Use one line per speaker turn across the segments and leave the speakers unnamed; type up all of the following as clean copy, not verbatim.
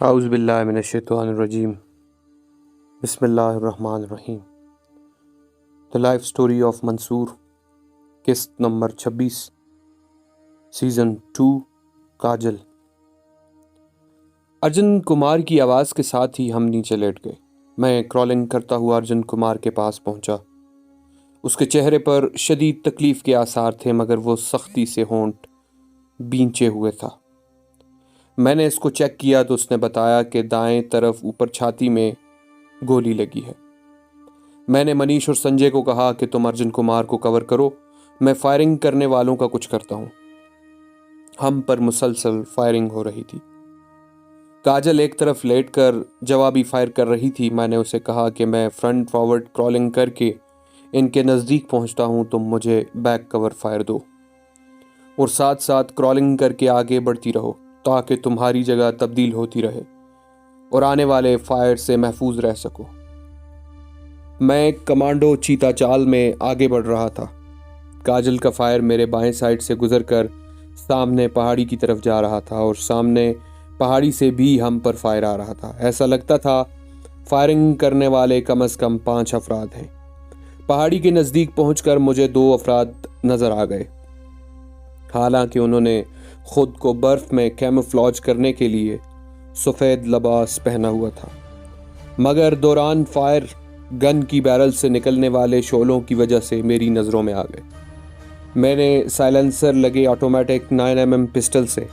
आउज़ुबिल्लाहि मिनश्शैतानिर्रजीम बिस्मिल्लाहिर्रहमानिर्रहीम। The life story of Mansoor, किस्त नंबर 26, सीज़न 2, काजल। अर्जुन कुमार की आवाज़ के साथ ही हम नीचे लेट गए। मैं क्रॉलिंग करता हुआ अर्जुन कुमार के पास पहुंचा। उसके चेहरे पर शदीद तकलीफ़ के आसार थे, मगर वो सख्ती से होंठ बींचे हुए था। मैंने इसको चेक किया तो उसने बताया कि दाएं तरफ ऊपर छाती में गोली लगी है। मैंने मनीष और संजय को कहा कि तुम अर्जुन कुमार को कवर करो, मैं फायरिंग करने वालों का कुछ करता हूं। हम पर मुसलसल फायरिंग हो रही थी। काजल एक तरफ लेटकर जवाबी फायर कर रही थी। मैंने उसे कहा कि मैं फ्रंट फॉरवर्ड क्रॉलिंग करके इनके नज़दीक पहुंचता हूं, तुम मुझे बैक कवर फायर दो और साथ साथ क्रॉलिंग करके आगे बढ़ती रहो ताकि तुम्हारी जगह तब्दील होती रहे और आने वाले फायर से महफूज रह सको। मैं कमांडो चीता चाल में आगे बढ़ रहा था। काजल का फायर मेरे बाएं साइड से गुजरकर सामने पहाड़ी की तरफ जा रहा था और सामने पहाड़ी से भी हम पर फायर आ रहा था। ऐसा लगता था फायरिंग करने वाले कम से कम 5 अफराद हैं। पहाड़ी के नज़दीक पहुंचकर मुझे 2 अफराद नज़र आ गए। हालांकि उन्होंने खुद को बर्फ में कैमोफ्लेज करने के लिए सफ़ेद लिबास पहना हुआ था, मगर दौरान फायर गन की बैरल से निकलने वाले शोलों की वजह से मेरी नज़रों में आ गए। मैंने साइलेंसर लगे ऑटोमेटिक 9mm पिस्टल से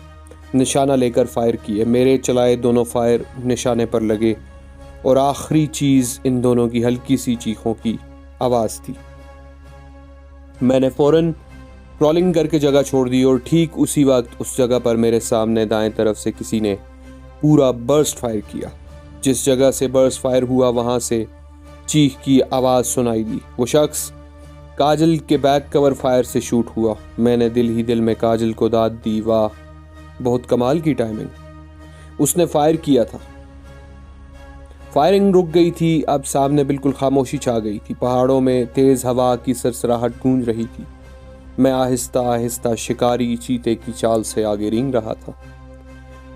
निशाना लेकर फायर किए। मेरे चलाए दोनों फायर निशाने पर लगे और आखिरी चीज़ इन दोनों की हल्की सी चीखों की आवाज़ थी। मैंने फ़ौरन क्रॉलिंग करके जगह छोड़ दी और ठीक उसी वक्त उस जगह पर मेरे सामने दाएं तरफ से किसी ने पूरा बर्स्ट फायर किया। जिस जगह से बर्स्ट फायर हुआ वहां से चीख की आवाज़ सुनाई दी। वो शख्स काजल के बैक कवर फायर से शूट हुआ। मैंने दिल ही दिल में काजल को दाद दी, वाह बहुत कमाल की टाइमिंग। उसने फायर किया था। फायरिंग रुक गई थी। अब सामने बिल्कुल खामोशी छा गई थी। पहाड़ों में तेज़ हवा की सरसराहट गूंज रही थी। मैं आहिस्ता आहिस्ता शिकारी चीते की चाल से आगे रेंग रहा था।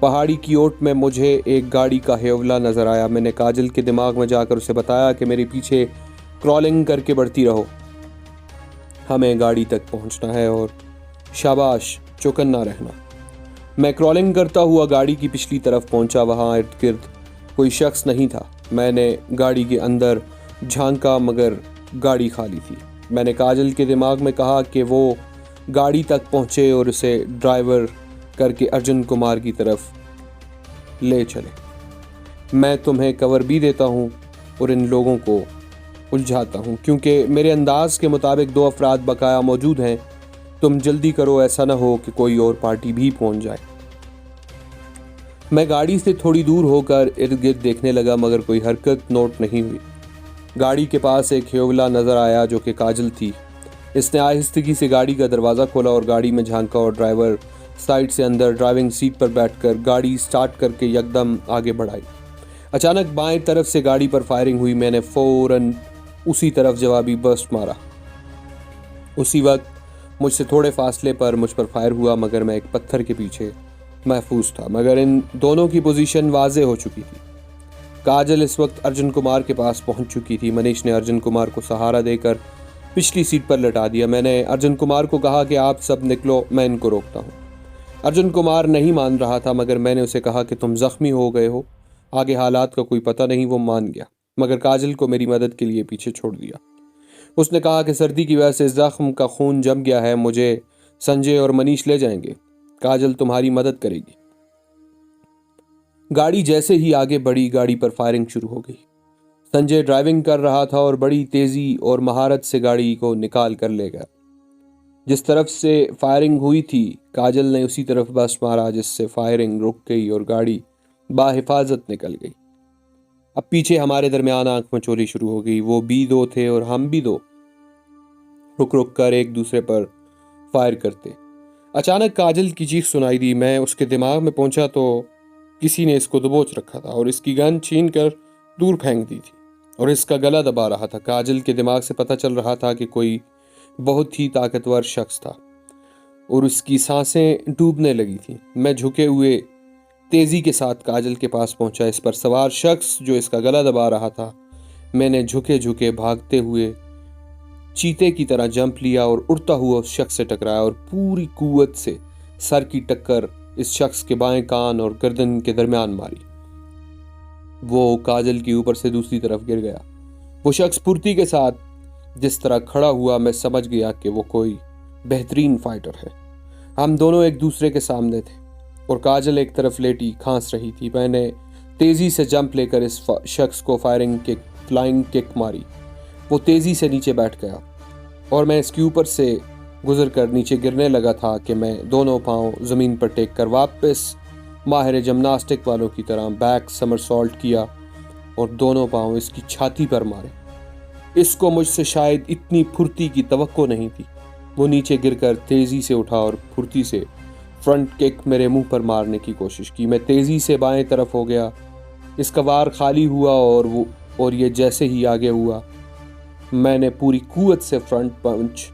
पहाड़ी की ओट में मुझे एक गाड़ी का हेवला नजर आया। मैंने काजल के दिमाग में जाकर उसे बताया कि मेरे पीछे क्रॉलिंग करके बढ़ती रहो, हमें गाड़ी तक पहुंचना है और शाबाश चौकन्ना रहना। मैं क्रॉलिंग करता हुआ गाड़ी की पिछली तरफ पहुंचा। वहां इर्द गिर्द कोई शख्स नहीं था। मैंने गाड़ी के अंदर झांका, मगर गाड़ी खाली थी। मैंने काजल के दिमाग में कहा कि वो गाड़ी तक पहुंचे और उसे ड्राइवर करके अर्जुन कुमार की तरफ ले चले। मैं तुम्हें कवर भी देता हूं और इन लोगों को उलझाता हूं, क्योंकि मेरे अंदाज के मुताबिक 2 अफराद बकाया मौजूद हैं। तुम जल्दी करो, ऐसा ना हो कि कोई और पार्टी भी पहुंच जाए। मैं गाड़ी से थोड़ी दूर होकर इर्द गिर्द देखने लगा, मगर कोई हरकत नोट नहीं हुई। गाड़ी के पास एक हेवला नजर आया जो कि काजल थी। इसने आहिस्तगी से गाड़ी का दरवाज़ा खोला और गाड़ी में झांका और ड्राइवर साइड से अंदर ड्राइविंग सीट पर बैठकर गाड़ी स्टार्ट करके यकदम आगे बढ़ाई। अचानक बाएं तरफ से गाड़ी पर फायरिंग हुई। मैंने फ़ौरन उसी तरफ जवाबी बर्स्ट मारा। उसी वक्त मुझसे थोड़े फासले पर मुझ पर फायर हुआ, मगर मैं एक पत्थर के पीछे महफूज था। मगर इन दोनों की पोजीशन वाज़े हो चुकी थी। काजल इस वक्त अर्जुन कुमार के पास पहुंच चुकी थी। मनीष ने अर्जुन कुमार को सहारा देकर पिछली सीट पर लटा दिया। मैंने अर्जुन कुमार को कहा कि आप सब निकलो, मैं इनको रोकता हूं। अर्जुन कुमार नहीं मान रहा था, मगर मैंने उसे कहा कि तुम जख्मी हो गए हो, आगे हालात का कोई पता नहीं। वो मान गया, मगर काजल को मेरी मदद के लिए पीछे छोड़ दिया। उसने कहा कि सर्दी की वजह से जख्म का खून जम गया है, मुझे संजय और मनीष ले जाएंगे, काजल तुम्हारी मदद करेगी। गाड़ी जैसे ही आगे बढ़ी, गाड़ी पर फायरिंग शुरू हो गई। संजय ड्राइविंग कर रहा था और बड़ी तेजी और महारत से गाड़ी को निकाल कर ले गया। जिस तरफ से फायरिंग हुई थी, काजल ने उसी तरफ बस मारा, जिससे फायरिंग रुक गई और गाड़ी बाहिफाजत निकल गई। अब पीछे हमारे दरमियान आंख मचोली शुरू हो गई। वो भी 2 थे और हम भी 2, रुक रुक कर एक दूसरे पर फायर करते। अचानक काजल की चीख सुनाई दी। मैं उसके दिमाग में पहुंचा तो किसी ने इसको दबोच रखा था और इसकी गन छीन कर दूर फेंक दी थी और इसका गला दबा रहा था। काजल के दिमाग से पता चल रहा था कि कोई बहुत ही ताकतवर शख्स था और उसकी सांसें डूबने लगी थी। मैं झुके हुए तेजी के साथ काजल के पास पहुंचा। इस पर सवार शख्स जो इसका गला दबा रहा था, मैंने झुके झुके भागते हुए चीते की तरह जंप लिया और उड़ता हुआ उस शख्स से टकराया और पूरी कुव्वत से सर की टक्कर इस शख्स के बाएं कान और गर्दन के दरमियान मारी। वो काजल के ऊपर से दूसरी तरफ गिर गया। वो शख्स फुर्ती के साथ जिस तरह खड़ा हुआ, मैं समझ गया कि वो कोई बेहतरीन फाइटर है। हम दोनों एक दूसरे के सामने थे और काजल एक तरफ लेटी खांस रही थी। मैंने तेजी से जंप लेकर इस शख्स को फ्लाइंग किक मारी। वो तेजी से नीचे बैठ गया और मैं इसके ऊपर से गुजर कर नीचे गिरने लगा था कि मैं दोनों पांव जमीन पर टेक कर वापस माहिर जिम्नास्टिक वालों की तरह बैक समरसॉल्ट किया और दोनों पांव इसकी छाती पर मारे। इसको मुझसे शायद इतनी फुर्ती की तवक्को नहीं थी। वो नीचे गिरकर तेजी से उठा और फुर्ती से फ्रंट किक मेरे मुंह पर मारने की कोशिश की। मैं तेजी से बाएं तरफ हो गया। इसका वार खाली हुआ और ये जैसे ही आगे हुआ, मैंने पूरी कुव्वत से फ्रंट पंच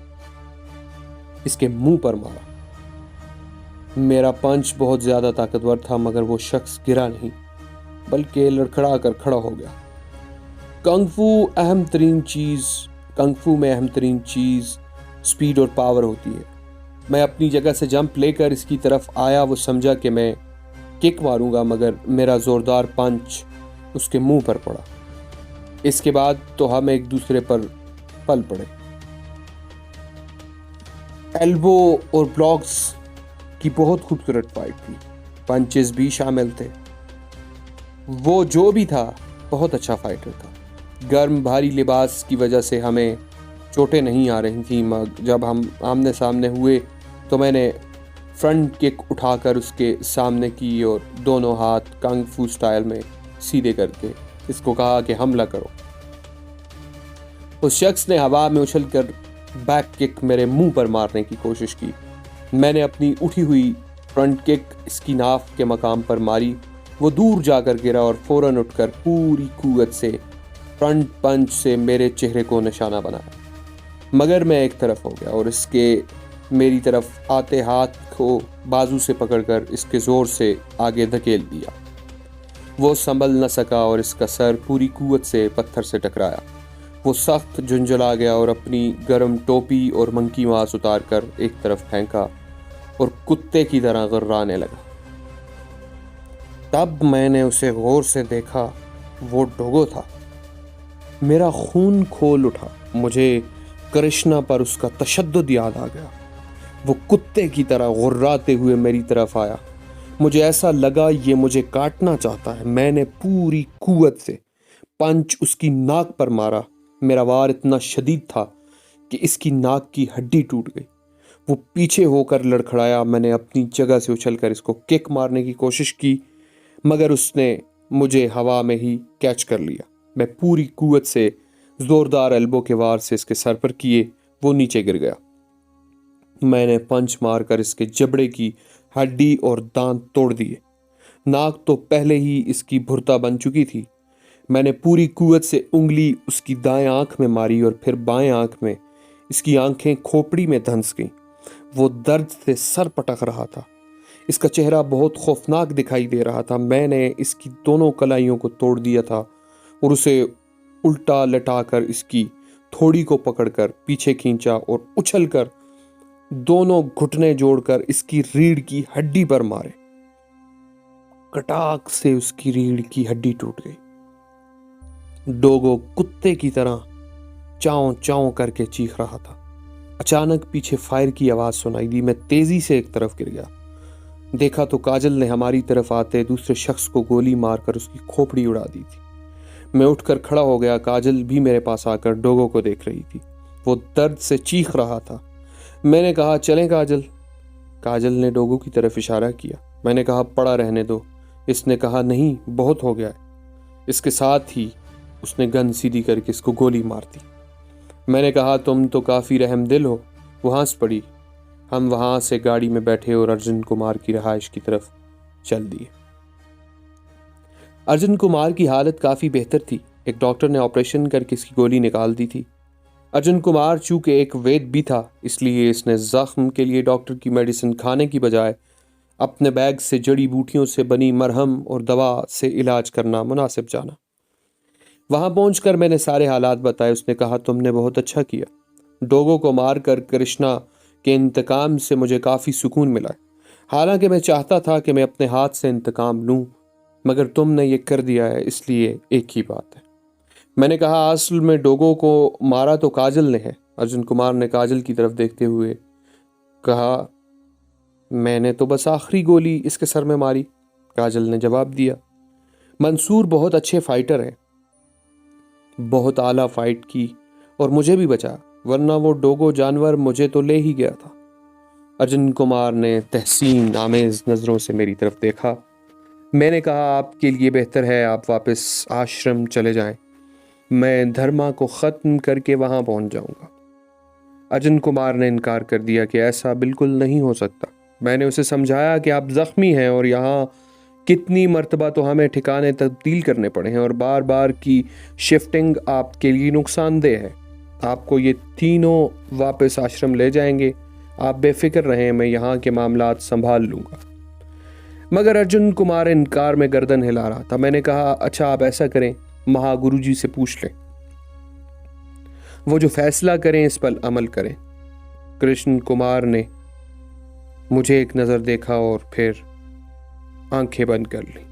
इसके मुंह पर मारा। मेरा पंच बहुत ज्यादा ताकतवर था, मगर वो शख्स गिरा नहीं बल्कि लड़खड़ा कर खड़ा हो गया। कंगफू में अहम तरीन चीज स्पीड और पावर होती है। मैं अपनी जगह से जंप लेकर इसकी तरफ आया। वो समझा कि मैं किक मारूंगा, मगर मेरा जोरदार पंच उसके मुंह पर पड़ा। इसके बाद तो हम एक दूसरे पर पल पड़े। एल्बो और ब्लॉक्स की बहुत खूबसूरत फाइट थी। पंचेस भी शामिल थे। वो जो भी था बहुत अच्छा फाइटर था। गर्म भारी लिबास की वजह से हमें चोटें नहीं आ रही थी। जब हम आमने सामने हुए तो मैंने फ्रंट किक उठाकर उसके सामने की और दोनों हाथ कंग फू स्टाइल में सीधे करके इसको कहा कि हमला करो। उस शख्स ने हवा में उछलकर बैक किक मेरे मुंह पर मारने की कोशिश की। मैंने अपनी उठी हुई फ्रंट किक इसकी नाफ के मकाम पर मारी। वो दूर जाकर गिरा और फौरन उठकर पूरी कुव्वत से फ्रंट पंच से मेरे चेहरे को निशाना बनाया। मगर मैं एक तरफ हो गया और इसके मेरी तरफ आते हाथ को बाजू से पकड़कर इसके जोर से आगे धकेल दिया। वो संभल न सका और इसका सर पूरी कुव्वत से पत्थर से टकराया। वो सख्त झुंझला गया और अपनी गर्म टोपी और मंकी मांस उतार कर एक तरफ फेंका और कुत्ते की तरह गुर्राने लगा। तब मैंने उसे गौर से देखा। वो डोगो था। मेरा खून खोल उठा। मुझे कृष्णा पर उसका तशद्दुद याद आ गया। वो कुत्ते की तरह गुर्राते हुए मेरी तरफ आया। मुझे ऐसा लगा ये मुझे काटना चाहता है। मैंने पूरी कुव्वत से पंच उसकी नाक पर मारा। मेरा वार इतना शदीद था कि इसकी नाक की हड्डी टूट गई। वो पीछे होकर लड़खड़ाया। मैंने अपनी जगह से उछलकर इसको किक मारने की कोशिश की, मगर उसने मुझे हवा में ही कैच कर लिया। मैं पूरी कुव्वत से जोरदार एल्बो के वार से इसके सर पर किए। वो नीचे गिर गया। मैंने पंच मारकर इसके जबड़े की हड्डी और दांत तोड़ दिए। नाक तो पहले ही इसकी भुरता बन चुकी थी। मैंने पूरी कुव्वत से उंगली उसकी दाएं आंख में मारी और फिर बाएं आंख में। इसकी आंखें खोपड़ी में धंस गईं। वो दर्द से सर पटक रहा था। इसका चेहरा बहुत खौफनाक दिखाई दे रहा था। मैंने इसकी दोनों कलाइयों को तोड़ दिया था और उसे उल्टा लटाकर इसकी थोड़ी को पकड़कर पीछे खींचा और उछलकर दोनों घुटने जोड़कर इसकी रीढ़ की हड्डी पर मारे। कटाक से उसकी रीढ़ की हड्डी टूट गई। डोगो कुत्ते की तरह चाव चाव करके चीख रहा था। अचानक पीछे फायर की आवाज सुनाई दी। मैं तेजी से एक तरफ गिर गया। देखा तो काजल ने हमारी तरफ आते दूसरे शख्स को गोली मारकर उसकी खोपड़ी उड़ा दी थी। मैं उठकर खड़ा हो गया। काजल भी मेरे पास आकर डोगो को देख रही थी। वो दर्द से चीख रहा था। मैंने कहा, चलें काजल। काजल ने डोगो की तरफ इशारा किया। मैंने कहा, पड़ा रहने दो। इसने कहा, नहीं, बहुत हो गया है। इसके साथ ही उसने गन सीधी करके इसको गोली मार दी। मैंने कहा, तुम तो काफ़ी रहमदिल हो। वो हंस पड़ी। हम वहाँ से गाड़ी में बैठे और अर्जुन कुमार की रहाइश की तरफ चल दिए। अर्जुन कुमार की हालत काफ़ी बेहतर थी। एक डॉक्टर ने ऑपरेशन करके इसकी गोली निकाल दी थी। अर्जुन कुमार चूँकि एक वैद्य भी था, इसलिए इसने जख्म के लिए डॉक्टर की मेडिसिन खाने की बजाय अपने बैग से जड़ी बूटियों से बनी मरहम और दवा से इलाज करना मुनासिब जाना। वहां पहुंचकर मैंने सारे हालात बताए। उसने कहा, तुमने बहुत अच्छा किया। डोगो को मारकर कृष्णा के इंतकाम से मुझे काफ़ी सुकून मिला है। हालांकि मैं चाहता था कि मैं अपने हाथ से इंतकाम लूं, मगर तुमने ये कर दिया है, इसलिए एक ही बात है। मैंने कहा, असल में डोगो को मारा तो काजल ने है। अर्जुन कुमार ने काजल की तरफ देखते हुए कहा, मैंने तो बस आखिरी गोली इसके सर में मारी। काजल ने जवाब दिया, मंसूर बहुत अच्छे फाइटर हैं, बहुत आला फाइट की और मुझे भी बचा, वरना वो डोगो जानवर मुझे तो ले ही गया था। अर्जुन कुमार ने तहसीन आमेज नज़रों से मेरी तरफ देखा। मैंने कहा, आपके लिए बेहतर है आप वापस आश्रम चले जाएं। मैं धर्मा को ख़त्म करके वहां पहुंच जाऊंगा। अर्जुन कुमार ने इनकार कर दिया कि ऐसा बिल्कुल नहीं हो सकता। मैंने उसे समझाया कि आप ज़ख्मी हैं और यहाँ कितनी मर्तबा तो हमें ठिकाने तब्दील करने पड़े हैं और बार बार की शिफ्टिंग आपके लिए नुकसानदेह है। आपको ये तीनों वापस आश्रम ले जाएंगे, आप बेफिक्र रहें, मैं यहाँ के मामलात संभाल लूँगा। मगर अर्जुन कुमार इनकार में गर्दन हिला रहा था। मैंने कहा, अच्छा आप ऐसा करें, महागुरु जी से पूछ लें, वो जो फैसला करें इस पर अमल करें। कृष्ण कुमार ने मुझे एक नज़र देखा और फिर आंखें बंद कर ली।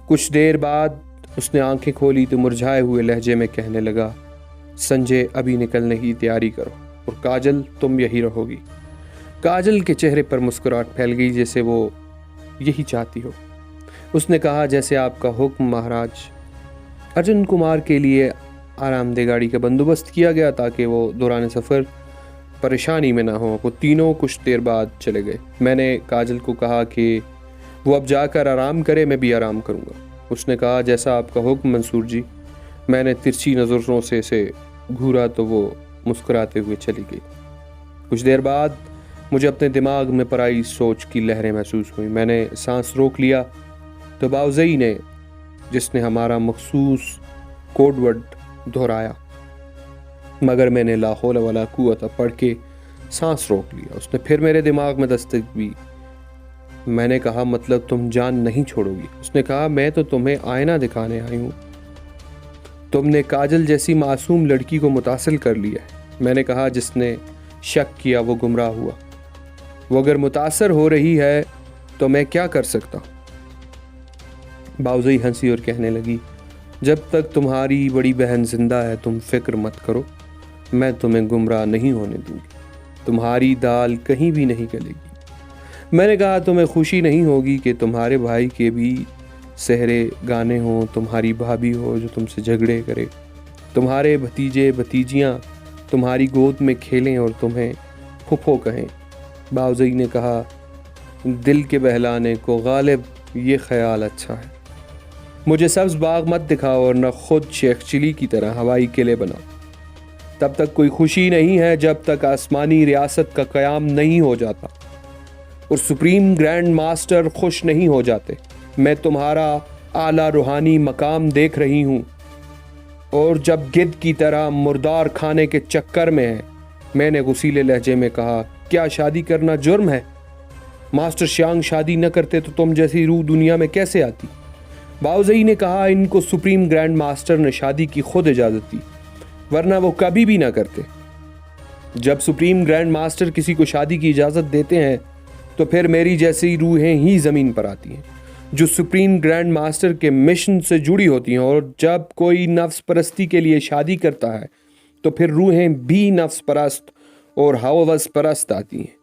कुछ देर बाद उसने आंखें खोली तो मुरझाए हुए लहजे में कहने लगा, संजय अभी निकलने की तैयारी करो और काजल तुम यही रहोगी। काजल के चेहरे पर मुस्कुराहट फैल गई, जैसे वो यही चाहती हो। उसने कहा, जैसे आपका हुक्म महाराज। अर्जुन कुमार के लिए आरामदेह गाड़ी का बंदोबस्त किया गया ताकि वो दौरान सफ़र परेशानी में ना हो। वो तीनों कुछ देर बाद चले गए। मैंने काजल को कहा कि वो अब जाकर आराम करे, मैं भी आराम करूंगा। उसने कहा, जैसा आपका हुक्म मंसूर जी। मैंने तिरछी नज़रों से इसे घूरा तो वो मुस्कुराते हुए चली गई। कुछ देर बाद मुझे अपने दिमाग में पराई सोच की लहरें महसूस हुई। मैंने सांस रोक लिया तो बाउज़ई ने, जिसने हमारा मखसूस कोडवर्ड दोहराया, मगर मैंने ला हौला वला कुव्वत पढ़ के सांस रोक लिया। उसने फिर मेरे दिमाग में दस्तक दी। मैंने कहा, मतलब तुम जान नहीं छोड़ोगी? उसने कहा, मैं तो तुम्हें आईना दिखाने आई हूँ। तुमने काजल जैसी मासूम लड़की को मुतासिल कर लिया है। मैंने कहा, जिसने शक किया वो गुमराह हुआ। वो अगर मुतासर हो रही है तो मैं क्या कर सकता? बाउज़ई हंसी और कहने लगी, जब तक तुम्हारी बड़ी बहन जिंदा है तुम फिक्र मत करो, मैं तुम्हें गुमराह नहीं होने दूंगी। तुम्हारी दाल कहीं भी नहीं गलेगी। मैंने कहा, तुम्हें खुशी नहीं होगी कि तुम्हारे भाई के भी सहरे गाने हों, तुम्हारी भाभी हो जो तुमसे झगड़े करे, तुम्हारे भतीजे भतीजियाँ तुम्हारी गोद में खेलें और तुम्हें फुफो कहें। बाउज़ई ने कहा, दिल के बहलाने को गालिब ये ख्याल अच्छा है। मुझे सब्ज़ बाग मत दिखाओ और न खुद शेख चिली की तरह हवाई किले बनाओ। तब तक कोई खुशी नहीं है जब तक आसमानी रियासत का क़याम नहीं हो जाता और सुप्रीम ग्रैंड मास्टर खुश नहीं हो जाते। मैं तुम्हारा आला रूहानी मकाम देख रही हूँ और जब गिद्ध की तरह मुर्दार खाने के चक्कर में है। मैंने गुस्सीले लहजे में कहा, क्या शादी करना जुर्म है? मास्टर श्यांग शादी न करते तो तुम जैसी रूह दुनिया में कैसे आती? बाउज़ई ने कहा, इनको सुप्रीम ग्रैंड मास्टर ने शादी की खुद इजाज़त दी, वरना वो कभी भी ना करते। जब सुप्रीम ग्रैंड मास्टर किसी को शादी की इजाज़त देते हैं तो फिर मेरी जैसी रूहें ही ज़मीन पर आती हैं जो सुप्रीम ग्रैंड मास्टर के मिशन से जुड़ी होती हैं। और जब कोई नफ्स परस्ती के लिए शादी करता है तो फिर रूहें भी नफ्स परस्त और हवस परस्त आती हैं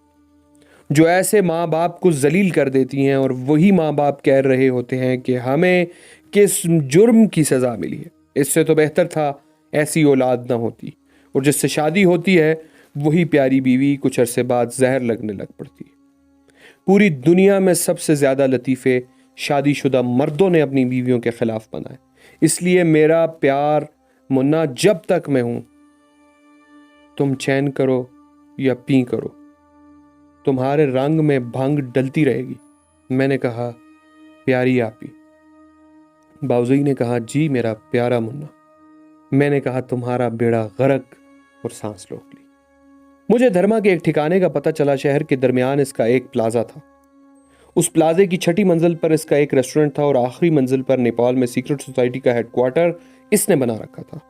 जो ऐसे माँ बाप को जलील कर देती हैं। और वही माँ बाप कह रहे होते हैं कि हमें किस जुर्म की सज़ा मिली है। इससे तो बेहतर था ऐसी औलाद ना होती, और जिससे शादी होती है वही प्यारी बीवी कुछ अरसे बाद जहर लगने लग पड़ती है। पूरी दुनिया में सबसे ज़्यादा लतीफ़े शादीशुदा मर्दों ने अपनी बीवियों के ख़िलाफ़ बनाए। इसलिए मेरा प्यार मुन्ना, जब तक मैं हूँ तुम चैन करो या पी करो, तुम्हारे रंग में भंग डलती रहेगी। मैंने कहा, प्यारी आपी। बाउज़ई ने कहा, जी मेरा प्यारा मुन्ना। मैंने कहा, तुम्हारा बेड़ा गर्क, और सांस रोक ली। मुझे धर्मा के एक ठिकाने का पता चला। शहर के दरमियान इसका एक प्लाजा था। उस प्लाजे की छठी मंजिल पर इसका एक रेस्टोरेंट था और आखिरी मंजिल पर नेपाल में सीक्रेट सोसाइटी का हेडक्वार्टर इसने बना रखा था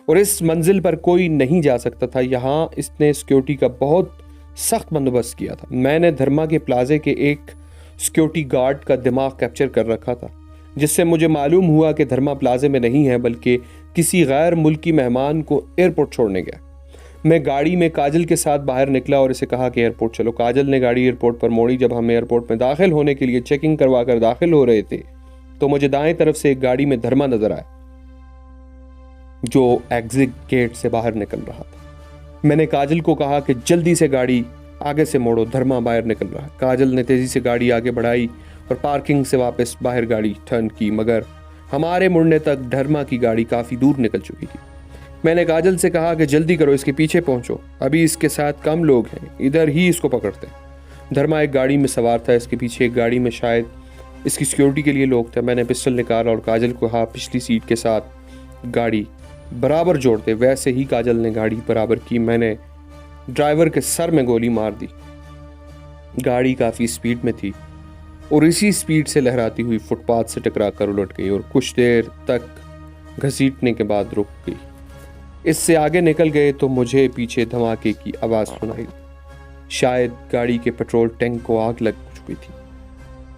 और इस मंजिल पर कोई नहीं जा सकता था। यहाँ इसने सिक्योरिटी का बहुत सख्त बंदोबस्त किया था। मैंने धर्मा के प्लाजे के एक सिक्योरिटी गार्ड का दिमाग कैप्चर कर रखा था, जिससे मुझे मालूम हुआ कि धर्मा प्लाजे में नहीं है बल्कि किसी गैर मुल्की मेहमान को एयरपोर्ट छोड़ने गया। मैं गाड़ी में काजल के साथ बाहर निकला और इसे कहा कि एयरपोर्ट चलो। काजल ने गाड़ी एयरपोर्ट पर मोड़ी। जब हम एयरपोर्ट में दाखिल होने के लिए चेकिंग करवा कर दाखिल हो रहे थे तो मुझे दाएं तरफ से एक गाड़ी में धर्मा नजर आया जो एग्जिट गेट से बाहर निकल रहा था। मैंने काजल को कहा कि जल्दी से गाड़ी आगे से मोड़ो, धर्मा बाहर निकल रहा है। काजल ने तेजी से गाड़ी आगे बढ़ाई और पार्किंग से वापस बाहर गाड़ी टर्न की, मगर हमारे मुड़ने तक धर्मा की गाड़ी काफी दूर निकल चुकी थी। मैंने काजल से कहा कि जल्दी करो, इसके पीछे पहुंचो, अभी इसके साथ कम लोग हैं, इधर ही इसको पकड़ते हैं। धर्मा एक गाड़ी में सवार था, इसके पीछे एक गाड़ी में शायद इसकी सिक्योरिटी के लिए लोग थे। मैंने पिस्टल निकाला और काजल को कहा पिछली सीट के साथ गाड़ी बराबर जोड़ते। वैसे ही काजल ने गाड़ी बराबर की। मैंने ड्राइवर के सर में गोली मार दी। गाड़ी काफ़ी स्पीड में थी और इसी स्पीड से लहराती हुई फुटपाथ से टकरा कर उलट गई और कुछ देर तक घसीटने के बाद रुक गई। इससे आगे निकल गए तो मुझे पीछे धमाके की आवाज़ सुनाई। शायद गाड़ी के पेट्रोल टैंक को आग लग चुकी थी।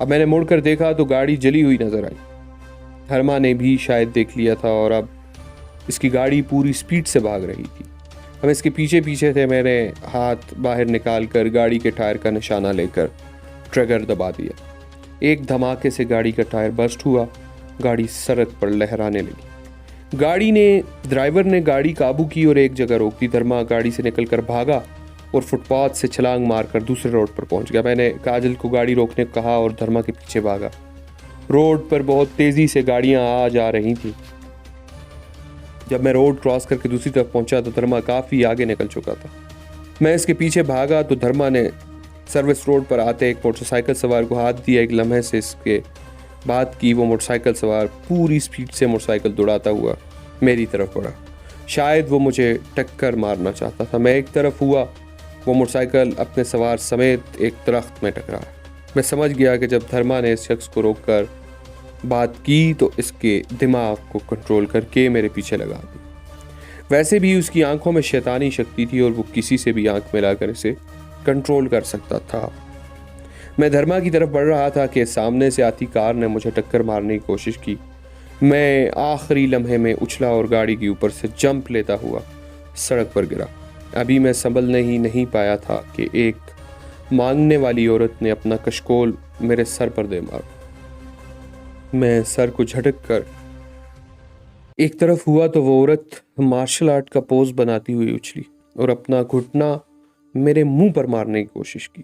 अब मैंने मुड़कर देखा तो गाड़ी जली हुई नजर आई। धर्मा ने भी शायद देख लिया था और अब इसकी गाड़ी पूरी स्पीड से भाग रही थी। हम इसके पीछे पीछे थे। मैंने हाथ बाहर निकाल कर गाड़ी के टायर का निशाना लेकर ट्रिगर दबा दिया। एक धमाके से गाड़ी का टायर बस्ट हुआ। गाड़ी सड़क पर लहराने लगी। ड्राइवर ने गाड़ी काबू की और एक जगह रोक दी। धर्मा गाड़ी से निकलकर भागा और फुटपाथ से छलांग मारकर दूसरे रोड पर पहुंच गया। मैंने काजल को गाड़ी रोकने को कहा और धर्मा के पीछे भागा। रोड पर बहुत तेजी से गाड़ियां आ जा रही थी। जब मैं रोड क्रॉस करके दूसरी तरफ पहुंचा तो धर्मा काफ़ी आगे निकल चुका था। मैं इसके पीछे भागा तो धर्मा ने सर्विस रोड पर आते एक मोटरसाइकिल सवार को हाथ दिया। एक लम्हे से इसके बात की वो मोटरसाइकिल सवार पूरी स्पीड से मोटरसाइकिल दौड़ाता हुआ मेरी तरफ बढ़ा। शायद वो मुझे टक्कर मारना चाहता था। मैं एक तरफ हुआ, वो मोटरसाइकिल अपने सवार समेत एक दरख्त में टकरा। मैं समझ गया कि जब धर्मा ने इस शख्स को रोककर बात की तो इसके दिमाग को कंट्रोल करके मेरे पीछे लगा दी। वैसे भी उसकी आंखों में शैतानी शक्ति थी और वो किसी से भी आंख मिलाकर इसे कंट्रोल कर सकता था। मैं धर्मा की तरफ बढ़ रहा था कि सामने से आती कार ने मुझे टक्कर मारने की कोशिश की। मैं आखिरी लम्हे में उछला और गाड़ी के ऊपर से जंप लेता हुआ सड़क पर गिरा। अभी मैं संभलने ही नहीं पाया था कि एक मांगने वाली औरत ने अपना कशकोल मेरे सर पर दे मारा। मैं सर को झटक कर एक तरफ हुआ तो वो औरत मार्शल आर्ट का पोज बनाती हुई उछली और अपना घुटना मेरे मुंह पर मारने की कोशिश की।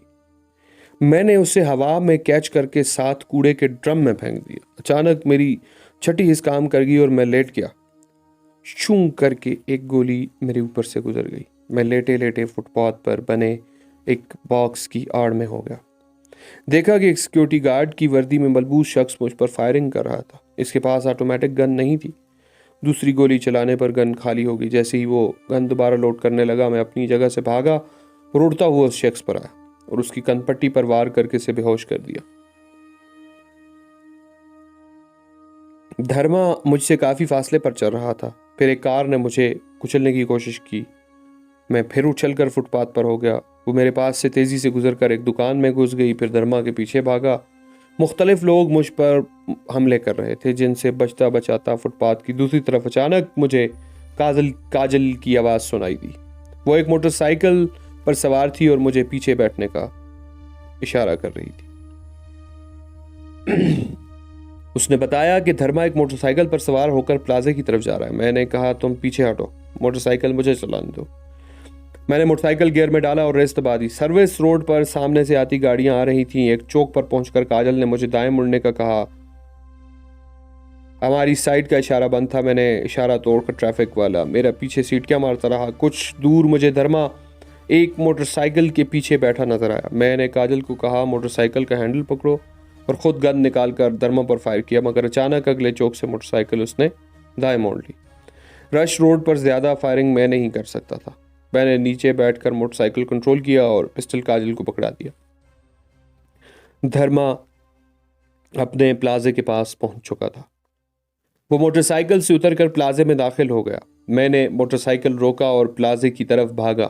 मैंने उसे हवा में कैच करके साथ कूड़े के ड्रम में फेंक दिया। अचानक मेरी छठी हिस्स काम कर गई और मैं लेट गया। शूं करके एक गोली मेरे ऊपर से गुजर गई। मैं लेटे लेटे फुटपाथ पर बने एक बॉक्स की आड़ में हो गया। देखा कि एक सिक्योरिटी गार्ड की वर्दी में मलबूस शख्स मुझ पर फायरिंग कर रहा था। इसके पास ऑटोमेटिक गन नहीं थी। दूसरी गोली चलाने पर गन खाली हो गई। जैसे ही वो गन दोबारा लोड करने लगा मैं अपनी जगह से भागा और उड़ता हुआ उस शख्स पर आया और उसकी कनपट्टी पर वार करके इसे बेहोश कर दिया। धर्मा मुझसे काफी फासले पर चल रहा था। फिर एक कार ने मुझे कुचलने की कोशिश की। मैं फिर उछलकर फुटपाथ पर हो गया। वो मेरे पास से तेजी से गुजरकर एक दुकान में घुस गई। फिर धर्मा के पीछे भागा। मुख्तलिफ लोग मुझ पर हमले कर रहे थे, जिनसे बचता बचाता फुटपाथ की दूसरी तरफ अचानक मुझे काजल की आवाज़ सुनाई दी। वो एक मोटरसाइकिल पर सवार थी और मुझे पीछे बैठने का इशारा कर रही थी। उसने बताया कि धर्मा एक मोटरसाइकिल पर सवार होकर प्लाजे की तरफ जा रहा है। मैंने कहा तुम पीछे हटो, मोटरसाइकिल मुझे चलाने दो। मैंने मोटरसाइकिल गियर में डाला और रेस दबा दी। सर्विस रोड पर सामने से आती गाड़ियां आ रही थीं। एक चौक पर पहुंचकर काजल ने मुझे दाएं मुड़ने का कहा। हमारी साइड का इशारा बंद था। मैंने इशारा तोड़कर ट्रैफिक वाला मेरा पीछे सीटियां मारता रहा। कुछ दूर मुझे धर्मा एक मोटरसाइकिल के पीछे बैठा नजर आया। मैंने काजल को कहा मोटरसाइकिल का हैंडल पकड़ो और खुद गन निकालकर धर्मा पर फायर किया, मगर अचानक अगले चौक से मोटरसाइकिल उसने दाएं मोड़ ली। रश रोड पर ज्यादा फायरिंग मैं नहीं कर सकता था। मैंने नीचे बैठकर मोटरसाइकिल कंट्रोल किया और पिस्टल काजल को पकड़ा दिया। धर्मा अपने प्लाजे के पास पहुंच चुका था। वो मोटरसाइकिल से उतरकर प्लाजे में दाखिल हो गया। मैंने मोटरसाइकिल रोका और प्लाजे की तरफ भागा।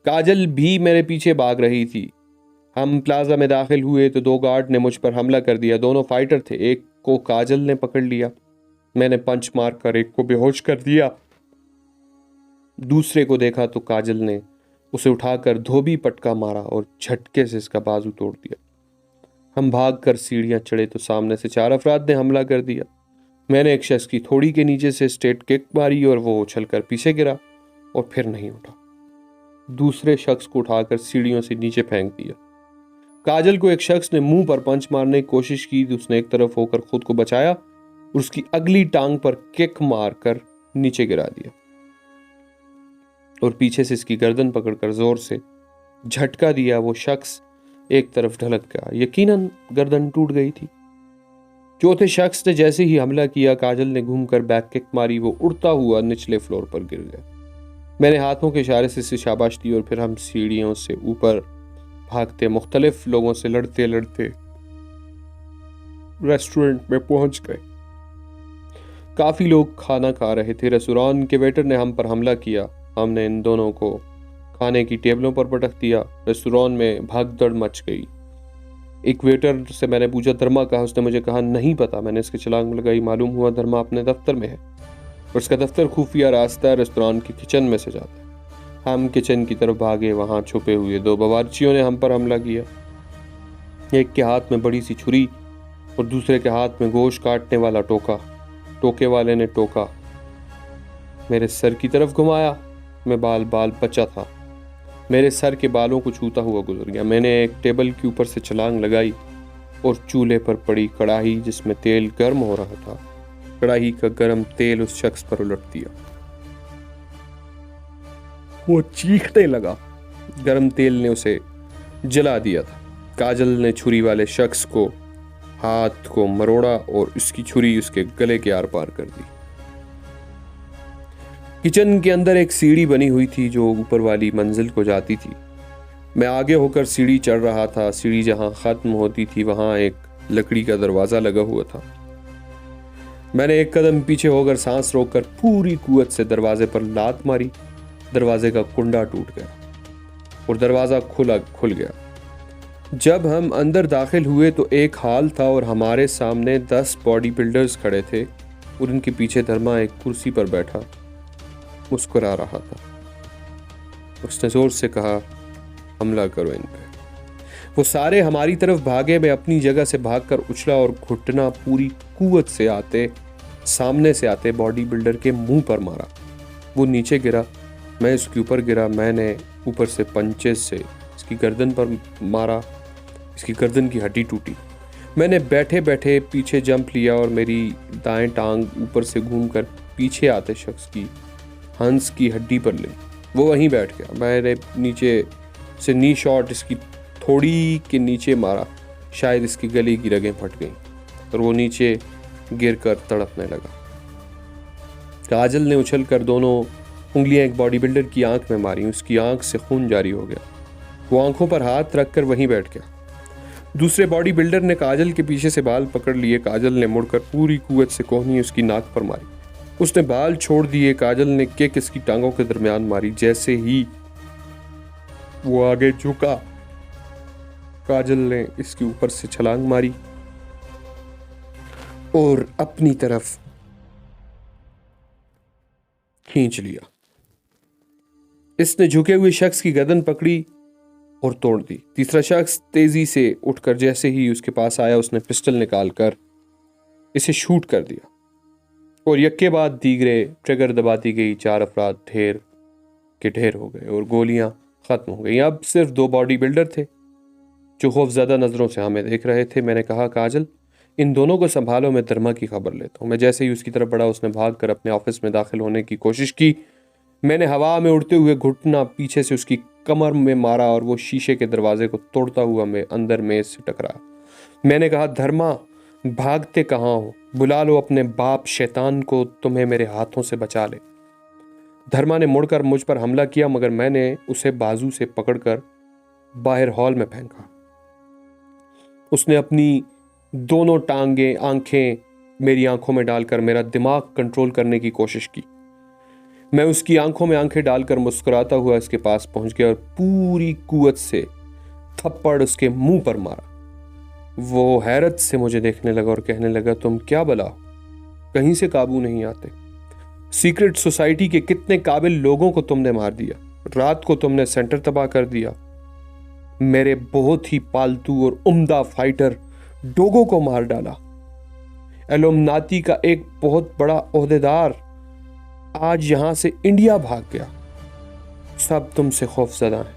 काजल भी मेरे पीछे भाग रही थी। हम प्लाजा में दाखिल हुए तो दो गार्ड ने मुझ पर हमला कर दिया। दोनों फाइटर थे। एक को काजल ने पकड़ लिया। मैंने पंच मारकर एक को बेहोश कर दिया। दूसरे को देखा तो काजल ने उसे उठाकर धोबी पटका मारा और झटके से इसका बाजू तोड़ दिया। हम भागकर सीढ़ियां चढ़े तो सामने से 4 अफराद ने हमला कर दिया। मैंने एक शख्स की थोड़ी के नीचे से स्ट्रेट किक मारी और वो उछलकर पीछे गिरा और फिर नहीं उठा। दूसरे शख्स को उठाकर सीढ़ियों से नीचे फेंक दिया। काजल को एक शख्स ने मुंह पर पंच मारने की कोशिश की तो उसने एक तरफ होकर खुद को बचाया और उसकी अगली टांग पर किक मारकर नीचे गिरा दिया और पीछे से इसकी गर्दन पकड़कर जोर से झटका दिया। वो शख्स एक तरफ ढलक गया। यकीनन गर्दन टूट गई थी। चौथे शख्स ने जैसे ही हमला किया, काजल ने घूमकर बैक किक मारी। वो उड़ता हुआ निचले फ्लोर पर गिर गया। मैंने हाथों के इशारे से इसे शाबाश दी और फिर हम सीढ़ियों से ऊपर भागते मुख्तलिफ लोगों से लड़ते लड़ते रेस्टोरेंट में पहुंच गए। काफी लोग खाना खा रहे थे। रेस्टोरेंट के वेटर ने हम पर हमला किया। हमने इन दोनों को खाने की टेबलों पर पटक दिया। रेस्टोरेंट में भागदौड़ मच गई। एक वेटर से मैंने पूछा धर्मा कहाँ? उसने मुझे कहा नहीं पता। मैंने इसकी छलांग लगाई। मालूम हुआ धर्मा अपने दफ्तर में है और उसका दफ्तर खुफिया रास्ता रेस्टोरेंट की किचन में से जाता है। हम किचन की तरफ भागे। वहां छुपे हुए 2 बावर्चियों ने हम पर हमला किया। एक के हाथ में बड़ी सी छुरी और दूसरे के हाथ में गोश्त काटने वाला टोका। टोके वाले ने टोका मेरे सर की तरफ घुमाया। मैं बाल बचा था। मेरे सर के बालों को छूता हुआ गुजर गया। मैंने एक टेबल के ऊपर से छलांग लगाई और चूल्हे पर पड़ी कढ़ाई जिसमें तेल गर्म हो रहा था, कढ़ाई का गर्म तेल उस शख्स पर उलट दिया। वो चीखने लगा। गर्म तेल ने उसे जला दिया था। काजल ने छुरी वाले शख्स को हाथ को मरोड़ा और उसकी छुरी उसके गले के आर पार कर दी। किचन के अंदर एक सीढ़ी बनी हुई थी जो ऊपर वाली मंजिल को जाती थी। मैं आगे होकर सीढ़ी चढ़ रहा था। सीढ़ी जहां खत्म होती थी वहां एक लकड़ी का दरवाजा लगा हुआ था। मैंने एक कदम पीछे होकर सांस रोककर पूरी कुव्वत से दरवाजे पर लात मारी। दरवाजे का कुंडा टूट गया और दरवाजा खुल गया। जब हम अंदर दाखिल हुए तो एक हॉल था और हमारे सामने 10 बॉडी बिल्डर्स खड़े थे और उनके पीछे धर्मा एक कुर्सी पर बैठा मुस्कुरा रहा था। उसने जोर से कहा हमला करो इन पे। वो सारे हमारी तरफ भागे। मैं अपनी जगह से भागकर उछला और घुटना पूरी कुव्वत से सामने से आते बॉडी बिल्डर के मुंह पर मारा। वो नीचे गिरा। मैं इसके ऊपर गिरा। मैंने ऊपर से पंचेस से इसकी गर्दन पर मारा। इसकी गर्दन की हड्डी टूटी। मैंने बैठे बैठे पीछे जंप लिया और मेरी दाएं टांग ऊपर से घूमकर पीछे आते शख्स की हंस की हड्डी पर ले। वो वहीं बैठ गया। मैंने नीचे से नी शॉट इसकी थोड़ी के नीचे मारा। शायद इसकी गले की रगें फट गईं और वो नीचे गिरकर तड़पने लगा। काजल ने उछलकर दोनों उंगलियां एक बॉडी बिल्डर की आंख में मारी। उसकी आंख से खून जारी हो गया। वो आंखों पर हाथ रखकर वहीं बैठ गया। दूसरे बॉडी बिल्डर ने काजल के पीछे से बाल पकड़ लिए। काजल ने मुड़कर पूरी कुव्वत से कोहनी उसकी नाक पर मारी। उसने बाल छोड़ दिए। काजल ने किक इसकी टांगों के दरमियान मारी। जैसे ही वो आगे झुका, काजल ने इसके ऊपर से छलांग मारी और अपनी तरफ खींच लिया। इसने झुके हुए शख्स की गर्दन पकड़ी और तोड़ दी। तीसरा शख्स तेजी से उठकर जैसे ही उसके पास आया, उसने पिस्टल निकालकर इसे शूट कर दिया और यक्के बाद दीगरे ट्रिगर दबा दी गई। 4 अफराद ढेर के ढेर हो गए और गोलियां खत्म हो गई। अब सिर्फ 2 बॉडी बिल्डर थे जो खौफजदा नजरों से हमें देख रहे थे। मैंने कहा काजल इन दोनों को संभालो, मैं धर्मा की खबर लेता हूँ। मैं जैसे ही उसकी तरफ बढ़ा, उसने भागकर अपने ऑफिस में दाखिल होने की कोशिश की। मैंने हवा में उड़ते हुए घुटना पीछे से उसकी कमर में मारा और वो शीशे के दरवाजे को तोड़ता हुआ मैं अंदर मेज से टकराया। मैंने कहा धर्मा भागते कहाँ हो? बुला लो अपने बाप शैतान को, तुम्हें मेरे हाथों से बचा ले। धर्मा ने मुड़कर मुझ पर हमला किया मगर मैंने उसे बाजू से पकड़कर बाहर हॉल में फेंका। उसने अपनी दोनों टांगे आंखें मेरी आंखों में डालकर मेरा दिमाग कंट्रोल करने की कोशिश की। मैं उसकी आंखों में आंखें डालकर मुस्कुराता हुआ इसके पास पहुंच गया और पूरी कुवत से थप्पड़ उसके मुंह पर मारा। वो हैरत से मुझे देखने लगा और कहने लगा, तुम क्या बला, कहीं से काबू नहीं आते। सीक्रेट सोसाइटी के कितने काबिल लोगों को तुमने मार दिया, रात को तुमने सेंटर तबाह कर दिया, मेरे बहुत ही पालतू और उम्दा फाइटर डोगो को मार डाला। एलुमनाती का एक बहुत बड़ा ओहदेदार आज यहां से इंडिया भाग गया। सब तुमसे खौफजदा हैं।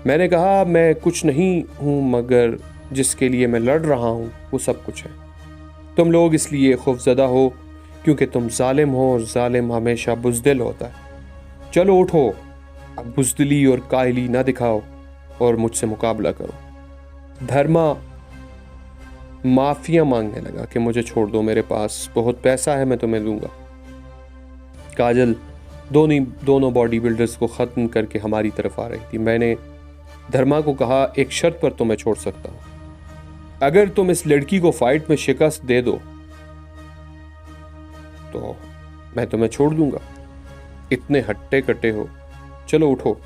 मैंने कहा, मैं कुछ नहीं हूं, मगर जिसके लिए मैं लड़ रहा हूं वो सब कुछ है। तुम लोग इसलिए खौफजदा हो क्योंकि तुम जालिम हो और जालिम हमेशा बुज़दिल होता है। चलो उठो, अब बुज़दिली और काहली ना दिखाओ और मुझसे मुकाबला करो। धर्मा माफिया मांगने लगा कि मुझे छोड़ दो, मेरे पास बहुत पैसा है, मैं तुम्हें दूंगा। काजल दोनों बॉडी बिल्डर्स को ख़त्म करके हमारी तरफ आ रही थी। मैंने धर्मा को कहा, एक शर्त पर तुम्हें छोड़ सकता हूं, अगर तुम इस लड़की को फाइट में शिकस्त दे दो तो मैं तुम्हें छोड़ दूंगा। इतने हट्टे कट्टे हो, चलो उठो।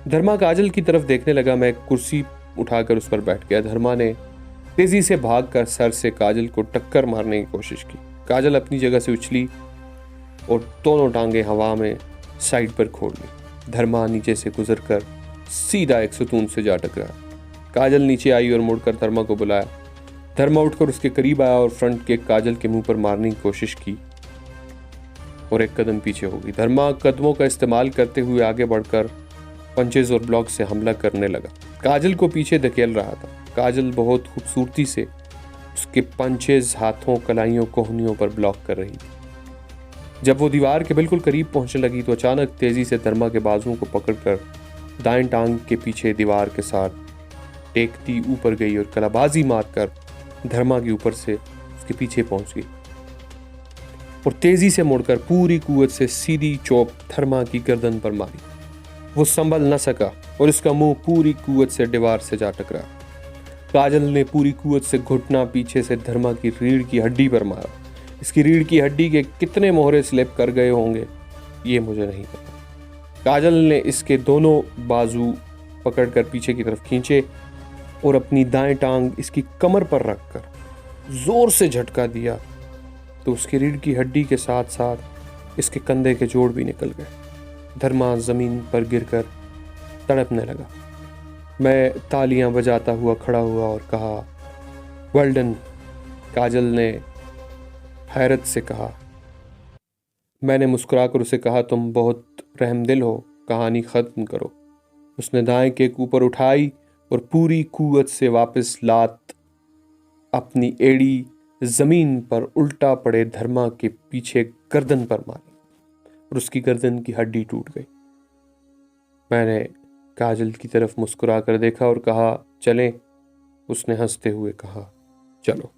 धर्मा काजल की तरफ देखने लगा। मैं कुर्सी उठाकर उस पर बैठ गया। धर्मा ने तेजी से भागकर सर से काजल को टक्कर मारने की कोशिश की। काजल अपनी जगह से उछली और दोनों टांगे हवा में साइड पर खोल ली। धर्मा नीचे से गुजरकर सीधा एक सुतून से जा टकरा। काजल नीचे आई और मुड़कर धर्मा को बुलाया। धर्मा उठकर उसके करीब आया और फ्रंट किक काजल के मुंह पर मारने की कोशिश की और एक कदम पीछे हो गई। धर्मा कदमों का इस्तेमाल करते हुए आगे बढ़कर पंचेज और ब्लॉक से हमला करने लगा। काजल को पीछे धकेल रहा था। काजल बहुत खूबसूरती से उसके पंचेज हाथों, कलाइयों, कोहनियों पर ब्लॉक कर रही थी। जब वो दीवार के बिल्कुल करीब पहुंचने लगी तो अचानक तेजी से धर्मा के बाजुओं को पकड़कर दाएं टांग के पीछे दीवार के साथ टेकती ऊपर गई और कलाबाजी मारकर धर्मा के ऊपर से उसके पीछे पहुंच गई और तेजी से मुड़कर पूरी कुवत से सीधी चोप धर्मा की गर्दन पर मारी। वो संभल न सका और उसका मुंह पूरी कुवत से दीवार से जा टकरा। काजल ने पूरी कुवत से घुटना पीछे से धर्मा की रीढ़ की हड्डी पर मारा। इसकी रीढ़ की हड्डी के कितने मोहरे स्लिप कर गए होंगे ये मुझे नहीं पता। काजल ने इसके दोनों बाजू पकड़कर पीछे की तरफ खींचे और अपनी दाएं टांग इसकी कमर पर रखकर जोर से झटका दिया तो उसकी रीढ़ की हड्डी के साथ साथ इसके कंधे के जोड़ भी निकल गए। धर्मा जमीन पर गिरकर तड़पने लगा। मैं तालियां बजाता हुआ खड़ा हुआ और कहा, वेल डन। काजल ने हैरत से कहा। मैंने मुस्कुराकर उसे कहा, तुम बहुत रहमदिल हो, कहानी ख़त्म करो। उसने दाएं केक ऊपर उठाई और पूरी कुवत से वापस लात अपनी एड़ी जमीन पर उल्टा पड़े धर्मा के पीछे गर्दन पर मारी और उसकी गर्दन की हड्डी टूट गई। मैंने काजल की तरफ मुस्कुरा कर देखा और कहा, चलें। उसने हंसते हुए कहा, चलो।